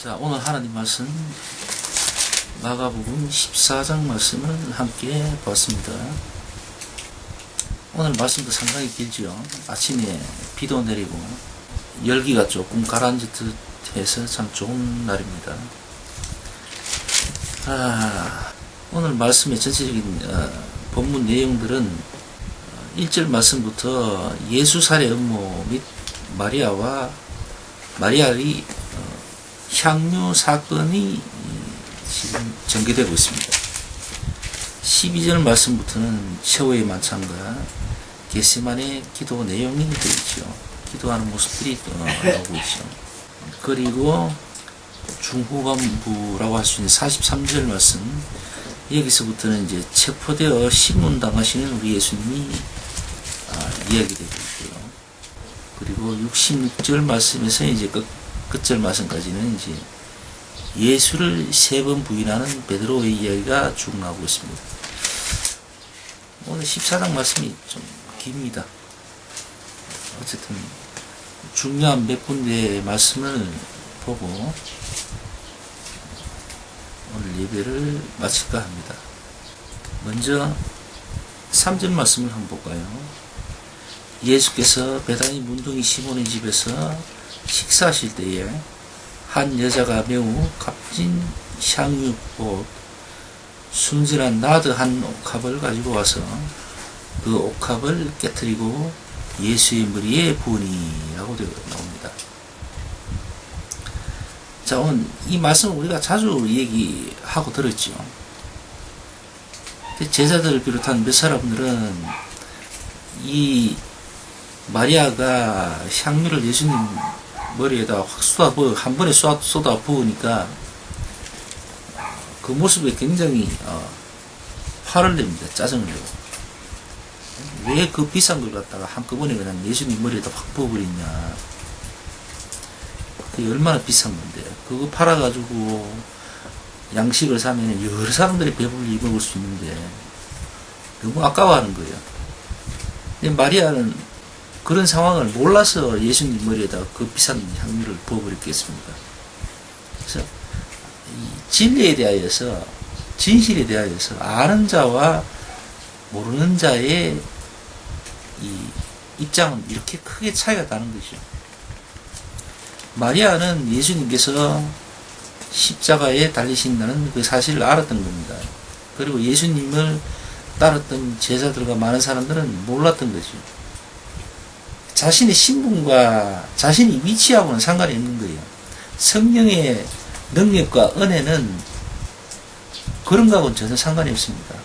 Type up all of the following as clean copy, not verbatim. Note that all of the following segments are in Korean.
자, 오늘 하나님 말씀 마가복음 14장 말씀을 함께 봤습니다. 오늘 말씀도 상당히 길지요. 아침에 비도 내리고 열기가 조금 가라앉은 듯 해서 참 좋은 날입니다. 오늘 말씀의 전체적인 본문 내용들은 1절 말씀부터 예수 살해 음모 및 마리아의 향유 사건이 지금 전개되고 있습니다. 12절 말씀부터는 최후의 만찬과 겟세마네 기도 내용이 되어있죠. 기도하는 모습들이 나오고 있죠. 그리고 중후반부라고 할 수 있는 43절 말씀, 여기서부터는 이제 체포되어 신문당하시는 우리 예수님이 이야기되고 있고요. 그리고 66절 말씀에서 이제 끝절 말씀까지는 이제 예수를 3번 부인하는 베드로의 이야기가 쭉 나오고 있습니다. 오늘 14장 말씀이 좀 깁니다. 어쨌든 중요한 몇 군데의 말씀을 보고 오늘 예배를 마칠까 합니다. 먼저 3절 말씀을 한번 볼까요? 예수께서 베다니 문둥이 시몬의 집에서 식사하실 때에 한 여자가 매우 값진 향유꽃 순진한 나드 한 옥합을 가지고 와서 그 옥합을 깨뜨리고 예수의 머리에 부으니라고 나옵니다. 자, 오늘 이 말씀을 우리가 자주 얘기하고 들었죠. 제자들을 비롯한 몇 사람들은 이 마리아가 향유를 예수님 머리에다 확 한 번에 쏟아 부으니까 그 모습에 굉장히 화를 냅니다. 짜증을 내고. 왜 그 비싼 걸 갖다가 한꺼번에 그냥 예수님 머리에다 확 부어버리냐. 그게 얼마나 비싼 건데. 그거 팔아가지고 양식을 사면 여러 사람들이 배불리 먹을 수 있는데 너무 아까워하는 거예요. 근데 마리아는 그런 상황을 몰라서 예수님 머리에다 그 비싼 향유를 부어버렸겠습니까? 그래서 이 진리에 대하여서, 진실에 대하여서 아는 자와 모르는 자의 이 입장은 이렇게 크게 차이가 나는 거죠. 마리아는 예수님께서 십자가에 달리신다는 그 사실을 알았던 겁니다. 그리고 예수님을 따랐던 제자들과 많은 사람들은 몰랐던 거죠. 자신의 신분과 자신의 위치하고는 상관이 없는 거예요. 성령의 능력과 은혜는 그런 거하고는 전혀 상관이 없습니다.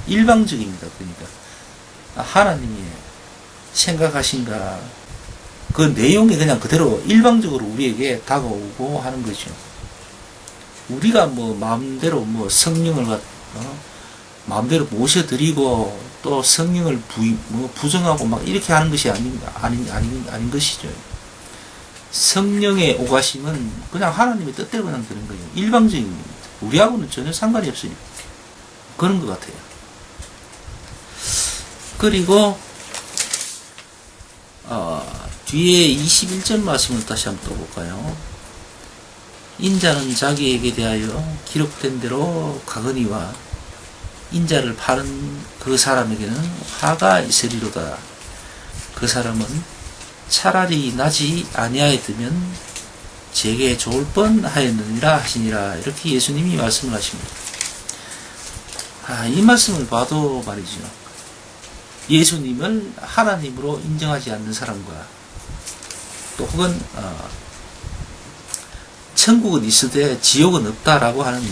일방적입니다. 그러니까 하나님이 생각하신가 그 내용이 그냥 그대로 일방적으로 우리에게 다가오고 하는 거죠. 우리가 뭐 마음대로 뭐 성령을 마음대로 모셔드리고 또 성령을 부정하고 막 이렇게 하는 것이 아닌 것이죠. 성령의 오가심은 그냥 하나님의 뜻대로 그냥 되는 거예요. 일방적인 겁니다. 우리하고는 전혀 상관이 없어요. 그런 것 같아요. 그리고 뒤에 21절 말씀을 다시 한번 또 볼까요? 인자는 자기에게 대하여 기록된 대로 가거니와 인자를 파는 그 사람에게는 화가 있으리로다. 그 사람은 차라리 나지 아니하였으면 제게 좋을 뻔하였느니라 하시니라. 이렇게 예수님이 말씀을 하십니다. 이 말씀을 봐도 말이죠. 예수님을 하나님으로 인정하지 않는 사람과 또 혹은 천국은 있으되 지옥은 없다라고 하는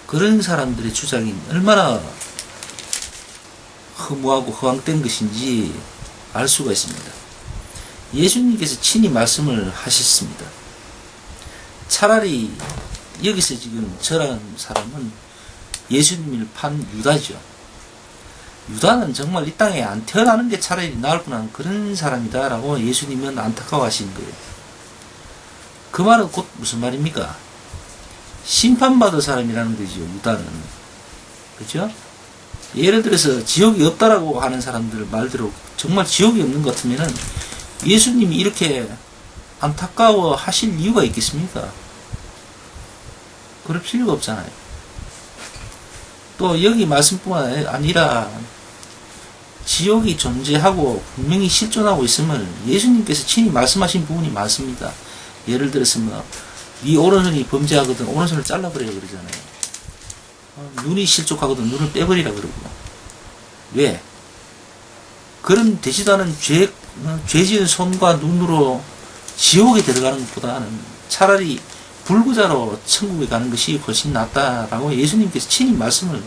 그런 사람들의 주장이 얼마나 허무하고 허황된 것인지 알 수가 있습니다. 예수님께서 친히 말씀을 하셨습니다. 차라리 여기서 지금 저라는 사람은 예수님을 판 유다죠. 유다는 정말 이 땅에 안 태어나는 게 차라리 나을 뻔한 그런 사람이다라고 예수님은 안타까워하신 거예요. 그 말은 곧 무슨 말입니까? 심판받을 사람이라는 거죠, 유다는. 그죠? 예를 들어서 지옥이 없다라고 하는 사람들 말대로 정말 지옥이 없는 것 같으면은 예수님이 이렇게 안타까워 하실 이유가 있겠습니까? 그럴 필요가 없잖아요. 또 여기 말씀뿐만 아니라 지옥이 존재하고 분명히 실존하고 있음을 예수님께서 친히 말씀하신 부분이 많습니다. 예를 들어서 네 오른손이 범죄하거든 오른손을 잘라버리라 그러잖아요. 눈이 실족하거든 눈을 빼버리라 그러고. 왜? 그런 되지도 않은 죄지은 손과 눈으로 지옥에 들어가는 것보다는 차라리 불구자로 천국에 가는 것이 훨씬 낫다라고 예수님께서 친히 말씀을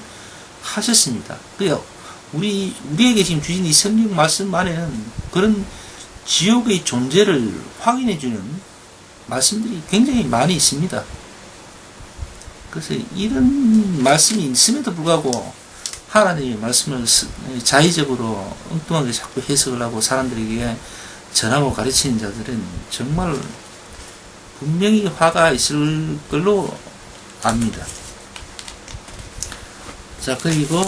하셨습니다. 그러니까 우리에게 지금 주신 이 성경 말씀 안에는 그런 지옥의 존재를 확인해주는 말씀들이 굉장히 많이 있습니다. 그래서 이런 말씀이 있음에도 불구하고 하나님의 말씀을 자의적으로 엉뚱하게 자꾸 해석을 하고 사람들에게 전하고 가르치는 자들은 정말 분명히 화가 있을 걸로 압니다. 자, 그리고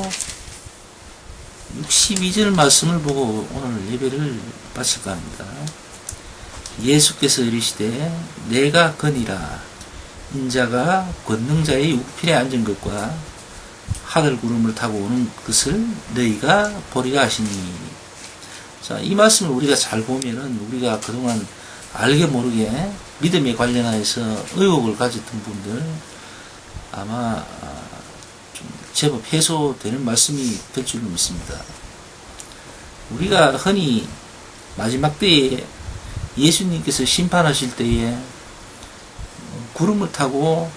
62절 말씀을 보고 오늘 예배를 마칠까 합니다. 예수께서 이르시되 내가 거니라 인자가 권능자의 우편에 앉은 것과 하늘 구름을 타고 오는 것을 너희가 보리라 하시니. 자, 이 말씀을 우리가 잘 보면은 우리가 그동안 알게 모르게 믿음에 관련해서 의혹을 가졌던 분들 아마 좀 제법 해소되는 말씀이 될 줄로 믿습니다. 우리가 흔히 마지막 때에 예수님께서 심판하실 때에 구름을 타고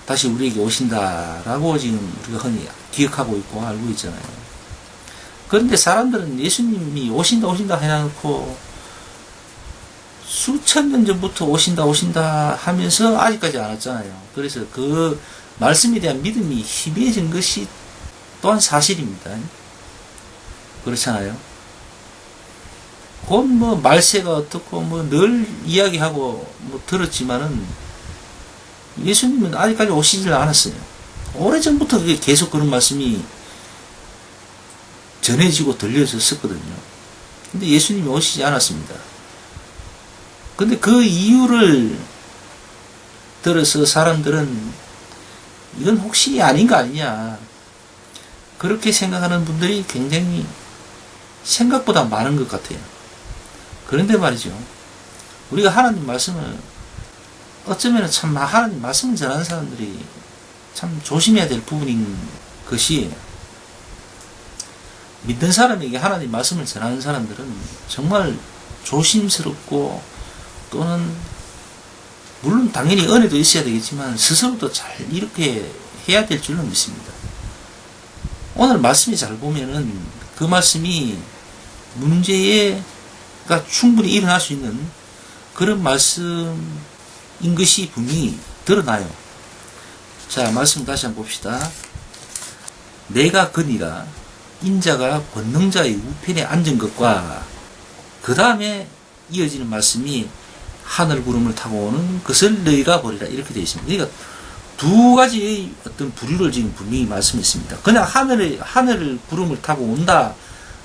다시 우리에게 오신다라고 지금 우리가 흔히 기억하고 있고 알고 있잖아요. 그런데 사람들은 예수님이 오신다 해놓고 수천 년 전부터 오신다 하면서 아직까지 안 왔잖아요. 그래서 그 말씀에 대한 믿음이 희미해진 것이 또한 사실입니다. 그렇잖아요. 곧 말세가 어떻고 늘 이야기하고 들었지만은 예수님은 아직까지 오시질 않았어요. 오래전부터 그게 계속 그런 말씀이 전해지고 들려졌었거든요. 근데 예수님이 오시지 않았습니다. 근데 그 이유를 들어서 사람들은 이건 혹시 아닌 거 아니냐 그렇게 생각하는 분들이 굉장히 생각보다 많은 것 같아요. 그런데 말이죠, 우리가 하나님 말씀을 어쩌면 참 하나님 말씀을 전하는 사람들이 참 조심해야 될 부분인 것이, 믿는 사람에게 하나님 말씀을 전하는 사람들은 정말 조심스럽고, 또는 물론 당연히 은혜도 있어야 되겠지만 스스로도 잘 이렇게 해야 될 줄로 믿습니다. 오늘 말씀이 잘 보면은 그 말씀이 문제가 충분히 일어날 수 있는 그런 말씀인 것이 분명히 드러나요. 자, 말씀 다시 한번 봅시다. 내가 거니라 인자가 권능자의 우편에 앉은 것과 그 다음에 이어지는 말씀이 하늘 구름을 타고 오는 것을 너희가 보리라, 이렇게 되어 있습니다. 그러니까 두 가지의 어떤 부류를 지금 분명히 말씀했습니다. 그냥 하늘 구름을 타고 온다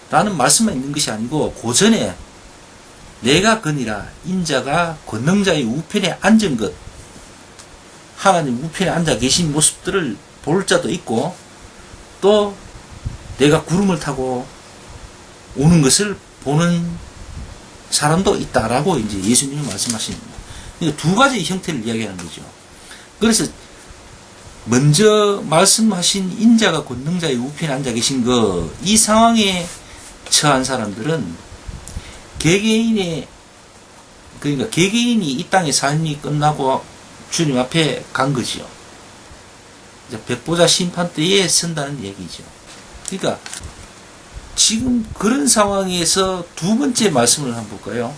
라는 말씀만 있는 것이 아니고, 그 전에 내가 거니라 인자가 권능자의 우편에 앉은 것, 하나님 우편에 앉아 계신 모습들을 볼 자도 있고, 또 내가 구름을 타고 오는 것을 보는 사람도 있다라고 이제 예수님이 말씀하십니다. 그러니까 두 가지 형태를 이야기하는 거죠. 그래서 먼저 말씀하신 인자가 권능자의 우편에 앉아 계신 거, 이 상황에 처한 사람들은 개개인이 이 땅의 삶이 끝나고 주님 앞에 간 거죠. 이제 백보자 심판 때에 선다는 얘기죠. 그러니까 지금 그런 상황에서 두 번째 말씀을 한번 볼까요?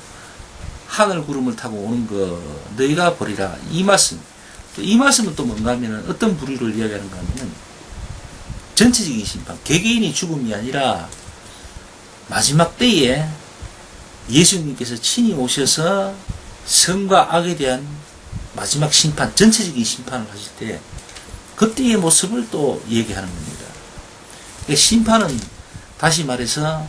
하늘 구름을 타고 오는 거 너희가 보리라, 이 말씀. 이 말씀은 또 뭔가 하면은 어떤 부류를 이야기하는가 하면은 전체적인 심판, 개개인이 죽음이 아니라 마지막 때에 예수님께서 친히 오셔서 선과 악에 대한 마지막 심판, 전체적인 심판을 하실 때 그때의 모습을 또 얘기하는 겁니다. 그러니까 심판은 다시 말해서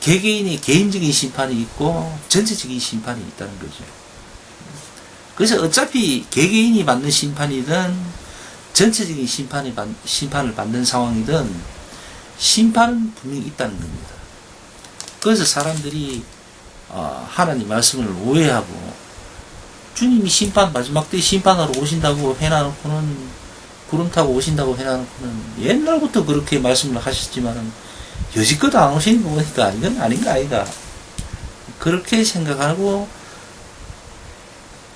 개개인의 개인적인 심판이 있고 전체적인 심판이 있다는 거죠. 그래서 어차피 개개인이 받는 심판이든 전체적인 심판을 받는 상황이든 심판은 분명히 있다는 겁니다. 그래서 사람들이 하나님 말씀을 오해하고 주님이 마지막 때 심판하러 오신다고 해놔놓고는 구름 타고 오신다고 해놔놓고는 옛날부터 그렇게 말씀을 하셨지만은 여지껏 안 오시는 거 보니까 이건 아닌가 아이가 그렇게 생각하고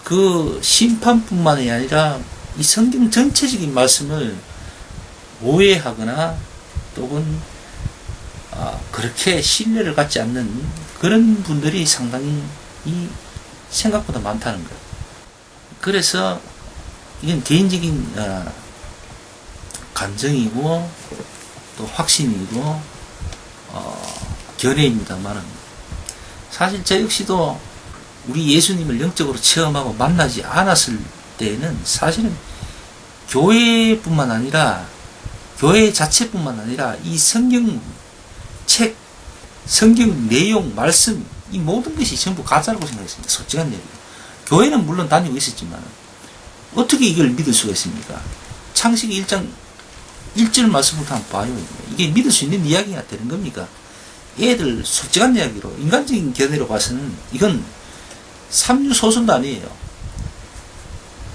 그 심판뿐만이 아니라 이 성경 전체적인 말씀을 오해하거나 또는 그렇게 신뢰를 갖지 않는 그런 분들이 상당히 생각보다 많다는 거예요. 그래서 이건 개인적인 감정이고 또 확신이고 견해입니다만은 사실 저 역시도 우리 예수님을 영적으로 체험하고 만나지 않았을 때에는 사실은 교회뿐만 아니라 교회 자체뿐만 아니라 이 성경 책, 성경 내용, 말씀 이 모든 것이 전부 가짜라고 생각했습니다. 솔직한 얘기예요. 교회는 물론 다니고 있었지만 어떻게 이걸 믿을 수가 있습니까? 창세기 1장 1절 말씀부터 한번 봐요. 이게 믿을 수 있는 이야기가 되는 겁니까? 애들 솔직한 이야기로 인간적인 견해로 봐서는 이건 삼류소설도 아니에요.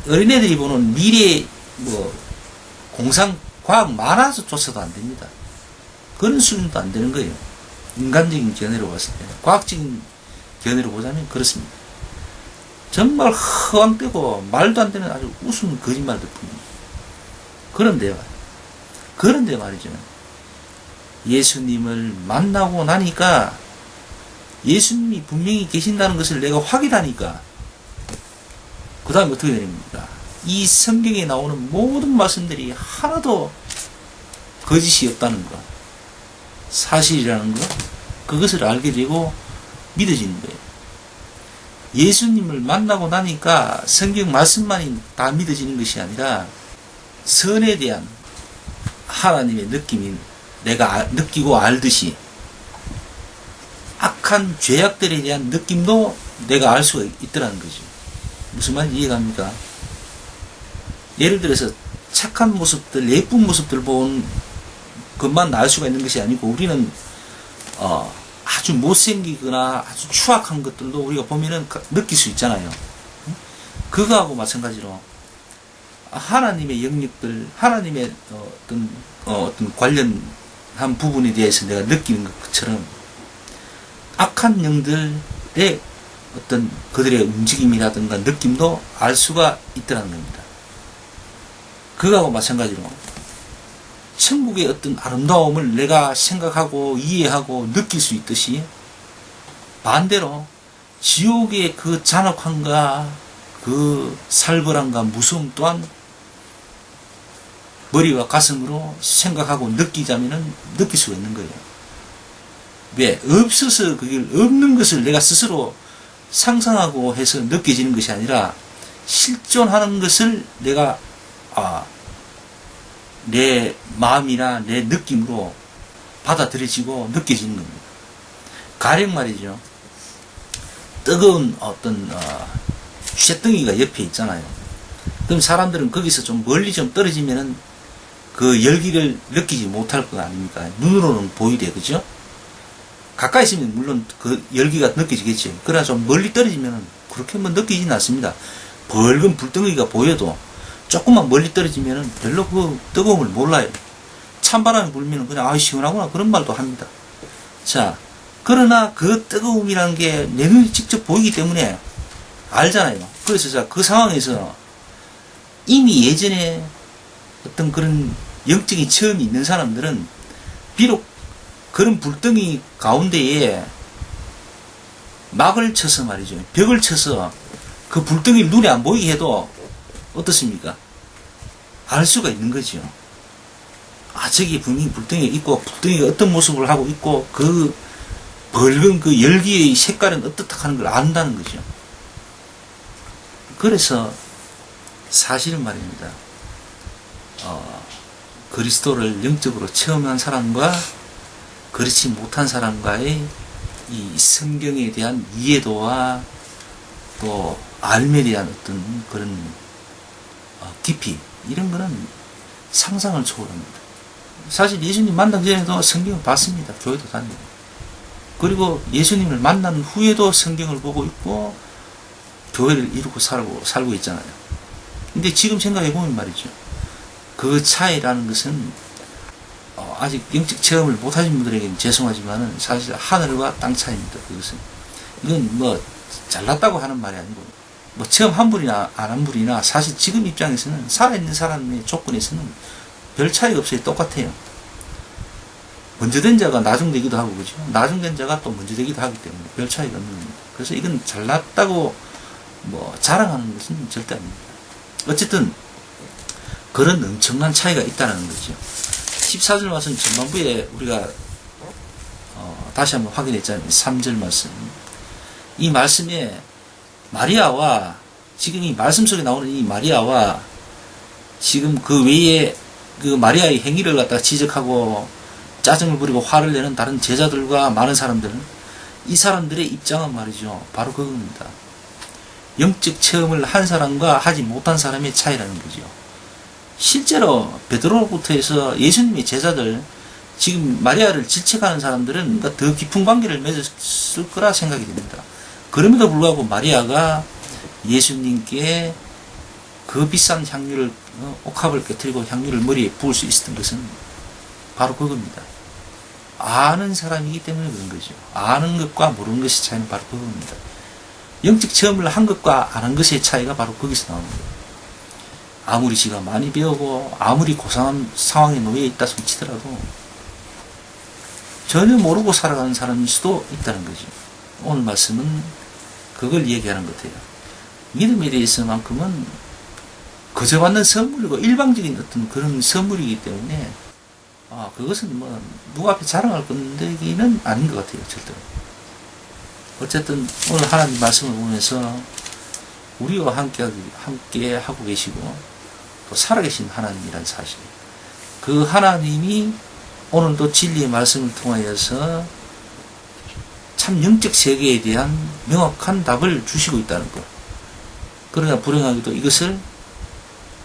어린애들이 보는 미래 공상 과학 만화조차도 안 됩니다. 그런 수준도 안 되는 거예요. 인간적인 견해로 봤을 때. 과학적인 견해로 보자면 그렇습니다. 정말 허황되고 말도 안 되는 아주 우스운 거짓말들 뿐입니다. 그런데 말이죠. 예수님을 만나고 나니까 예수님이 분명히 계신다는 것을 내가 확인하니까 그 다음에 어떻게 됩니까? 이 성경에 나오는 모든 말씀들이 하나도 거짓이 없다는 것, 사실이라는 것, 그것을 알게 되고 믿어지는 거예요. 예수님을 만나고 나니까 성경 말씀만이 다 믿어지는 것이 아니라 선에 대한 하나님의 느낌이 내가 느끼고 알듯이 악한 죄악들에 대한 느낌도 내가 알 수가 있더라는 거죠. 무슨 말인지 이해갑니까? 예를 들어서 착한 모습들, 예쁜 모습들 본 것만 알 수가 있는 것이 아니고 우리는 아주 못생기거나 아주 추악한 것들도 우리가 보면은 느낄 수 있잖아요. 그거하고 마찬가지로 하나님의 영역들, 하나님의 어떤 관련한 부분에 대해서 내가 느끼는 것처럼 악한 영들의 어떤 그들의 움직임이라든가 느낌도 알 수가 있다는 겁니다. 그거하고 마찬가지로 천국의 어떤 아름다움을 내가 생각하고 이해하고 느낄 수 있듯이 반대로 지옥의 그 잔혹함과 그 살벌함과 무서움 또한 머리와 가슴으로 생각하고 느끼자면은 느낄 수가 있는 거예요. 왜? 없어서 그걸 없는 것을 내가 스스로 상상하고 해서 느껴지는 것이 아니라 실존하는 것을 내가 내 마음이나 내 느낌으로 받아들여지고 느껴지는 겁니다. 가령 말이죠. 뜨거운 어떤 쇳덩이가 옆에 있잖아요. 그럼 사람들은 거기서 좀 멀리 좀 떨어지면은 그 열기를 느끼지 못할 거 아닙니까? 눈으로는 보이대, 그죠? 가까이 있으면 물론 그 열기가 느껴지겠죠. 그러나 좀 멀리 떨어지면은 그렇게 뭐 느끼지는 않습니다. 벌건 불덩이가 보여도 조금만 멀리 떨어지면은 별로 그 뜨거움을 몰라요. 찬바람이 불면은 그냥 시원하구나 그런 말도 합니다. 자, 그러나 그 뜨거움이라는 게 내 눈에 직접 보이기 때문에 알잖아요. 그래서 자, 그 상황에서 이미 예전에 어떤 그런 영적인 체험이 있는 사람들은 비록 그런 불덩이 가운데에 막을 쳐서 말이죠. 벽을 쳐서 그 불덩이를 눈에 안 보이게 해도 어떻습니까? 알 수가 있는 거죠. 저기 분명히 불덩이가 있고, 불덩이가 어떤 모습을 하고 있고, 그 벌건 그 열기의 색깔은 어떻다 하는 걸 안다는 거죠. 그래서 사실은 말입니다. 그리스도를 영적으로 체험한 사람과 그렇지 못한 사람과의 이 성경에 대한 이해도와 또 알에 대한 어떤 그런 깊이, 이런 거는 상상을 초월합니다. 사실 예수님 만나기 전에도 성경을 봤습니다. 교회도 다니고. 그리고 예수님을 만난 후에도 성경을 보고 있고 교회를 이루고 살고 있잖아요. 근데 지금 생각해보면 말이죠. 그 차이라는 것은 아직 영적 체험을 못하신 분들에게는 죄송하지만은 사실 하늘과 땅 차이입니다. 그것은. 이건 뭐 잘났다고 하는 말이 아니고 뭐 체험 한 분이나 안 한 분이나 사실 지금 입장에서는 살아있는 사람의 조건에서는 별 차이가 없어요. 똑같아요. 먼저 된 자가 나중되기도 하고, 그죠? 나중된 자가 또 먼저 되기도 하기 때문에 별 차이가 없는 겁니다. 그래서 이건 잘났다고 뭐 자랑하는 것은 절대 아닙니다. 어쨌든 그런 엄청난 차이가 있다는 거죠. 14절 말씀 전반부에 우리가 다시 한번 확인했잖아요. 3절 말씀. 이 말씀에 마리아와 지금 이 말씀 속에 나오는 이 마리아와 지금 그 외에 그 마리아의 행위를 갖다가 지적하고 짜증을 부리고 화를 내는 다른 제자들과 많은 사람들은 이 사람들의 입장은 말이죠. 바로 그겁니다. 영적 체험을 한 사람과 하지 못한 사람의 차이라는 거죠. 실제로 베드로부터 해서 예수님의 제자들, 지금 마리아를 질책하는 사람들은 더 깊은 관계를 맺었을 거라 생각이 됩니다. 그럼에도 불구하고 마리아가 예수님께 그 비싼 향유를, 옥합을 깨뜨리고 향유를 머리에 부을 수 있었던 것은 바로 그겁니다. 아는 사람이기 때문에 그런 거죠. 아는 것과 모르는 것의 차이는 바로 그겁니다. 영적 체험을 한 것과 안 한 것의 차이가 바로 거기서 나오는 거예요. 아무리 지가 많이 배우고 아무리 고상한 상황에 놓여 있다 손치더라도 전혀 모르고 살아가는 사람일 수도 있다는 거죠. 오늘 말씀은 그걸 얘기하는 것 같아요. 믿음에 대해서만큼은 거저 받는 선물이고 일방적인 어떤 그런 선물이기 때문에 그것은 뭐 누구 앞에 자랑할 건데기는 아닌 것 같아요. 절대로. 어쨌든 오늘 하나님 말씀을 보면서 우리와 함께 하고 계시고 또 살아계신 하나님이란 사실, 그 하나님이 오늘도 진리의 말씀을 통하여서 참 영적 세계에 대한 명확한 답을 주시고 있다는 것. 그러나 불행하게도 이것을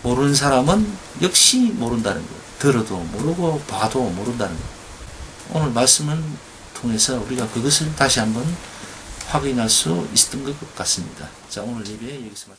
모르는 사람은 역시 모른다는 것. 들어도 모르고 봐도 모른다는 것. 오늘 말씀을 통해서 우리가 그것을 다시 한번 확인할 수 있었던 것 같습니다. 자, 오늘 예배 여기서 마치겠습니다.